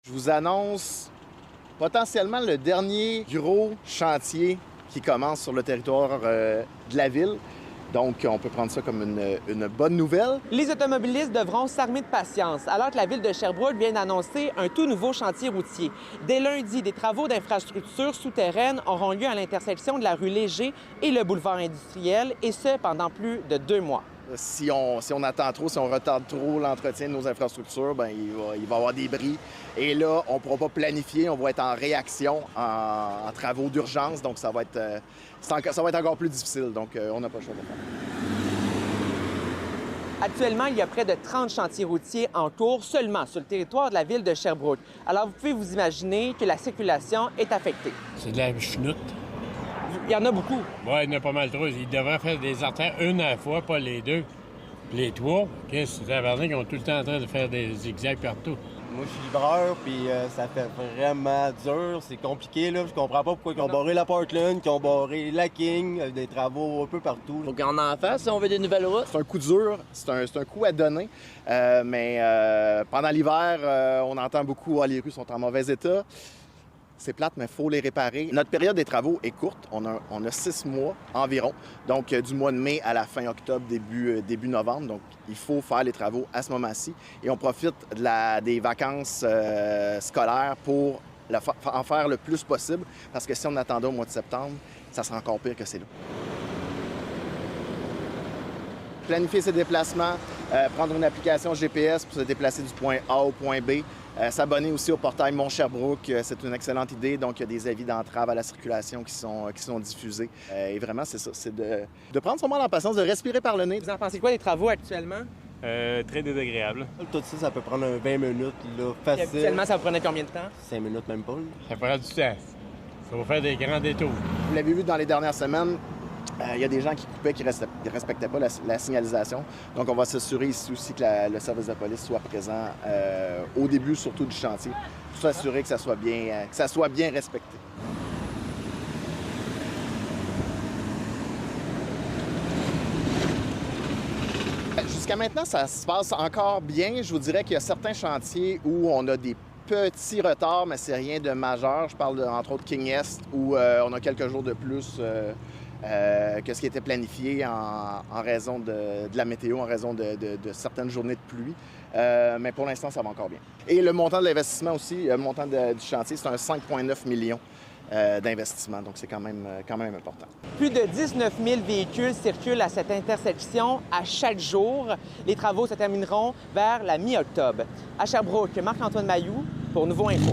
Je vous annonce potentiellement le dernier gros chantier qui commence sur le territoire de la ville. Donc, on peut prendre ça comme une bonne nouvelle. Les automobilistes devront s'armer de patience alors que la ville de Sherbrooke vient d'annoncer un tout nouveau chantier routier. Dès lundi, des travaux d'infrastructure souterraines auront lieu à l'intersection de la rue Léger et le boulevard industriel, et ce, pendant plus de 2 mois. Si on attend trop, si on retarde trop l'entretien de nos infrastructures, bien, il va y avoir des bris. Et là, on ne pourra pas planifier, on va être en réaction, en travaux d'urgence. Donc, ça va être encore plus difficile. Donc, on n'a pas le choix de le faire. Actuellement, il y a près de 30 chantiers routiers en cours seulement sur le territoire de la ville de Sherbrooke. Alors, vous pouvez vous imaginer que la circulation est affectée. C'est de la chenoute. Il y en a beaucoup. Oui, il y en a pas mal trop. Ils devraient faire des artères une à la fois, pas les deux. Puis les trois, qu'est-ce que les tabarnak, ils ont tout le temps en train de faire des zigzags partout. Moi, je suis livreur, puis ça fait vraiment dur. C'est compliqué, là. Je comprends pas pourquoi ils ont barré la Portland, qu'ils ont barré la King, des travaux un peu partout. Faut qu'on en fasse si on veut des nouvelles routes. C'est un coup dur, c'est un coup à donner. Mais pendant l'hiver, on entend beaucoup « Ah, les rues sont en mauvais état ». C'est plate, mais il faut les réparer. Notre période des travaux est courte. On a 6 mois environ. Donc, du mois de mai à la fin octobre, début novembre. Donc, il faut faire les travaux à ce moment-ci. Et on profite des vacances scolaires pour en faire le plus possible. Parce que si on attendait au mois de septembre, ça sera encore pire que c'est là. Planifier ses déplacements, prendre une application GPS pour se déplacer du point A au point B. S'abonner aussi au portail Mon Sherbrooke, c'est une excellente idée. Donc, il y a des avis d'entrave à la circulation qui sont diffusés. Et vraiment, c'est ça, c'est de prendre son mal en patience, de respirer par le nez. Vous en pensez quoi des travaux actuellement? Très désagréable. Tout ça, ça peut prendre 20 minutes, là, Et facile. habituellement, ça vous prenait combien de temps? 5 minutes même pas, là. Ça prend du temps. Ça va faire des grands détours. Vous l'avez vu dans les dernières semaines, il y a des gens qui coupaient, qui ne respectaient pas la signalisation. Donc, on va s'assurer ici aussi que le service de police soit présent au début, surtout du chantier, pour s'assurer que ça soit bien respecté. Jusqu'à maintenant, ça se passe encore bien. Je vous dirais qu'il y a certains chantiers où on a des petits retards, mais c'est rien de majeur. Je parle entre autres King Est, où on a quelques jours de plus que ce qui était planifié en raison de la météo, en raison de certaines journées de pluie. Mais pour l'instant, ça va encore bien. Et le montant de l'investissement aussi, le montant du chantier, c'est un 5,9 millions d'investissement. Donc, c'est quand même important. Plus de 19 000 véhicules circulent à cette intersection à chaque jour. Les travaux se termineront vers la mi-octobre. À Sherbrooke, Marc-Antoine Mailloux pour Nouveau Info.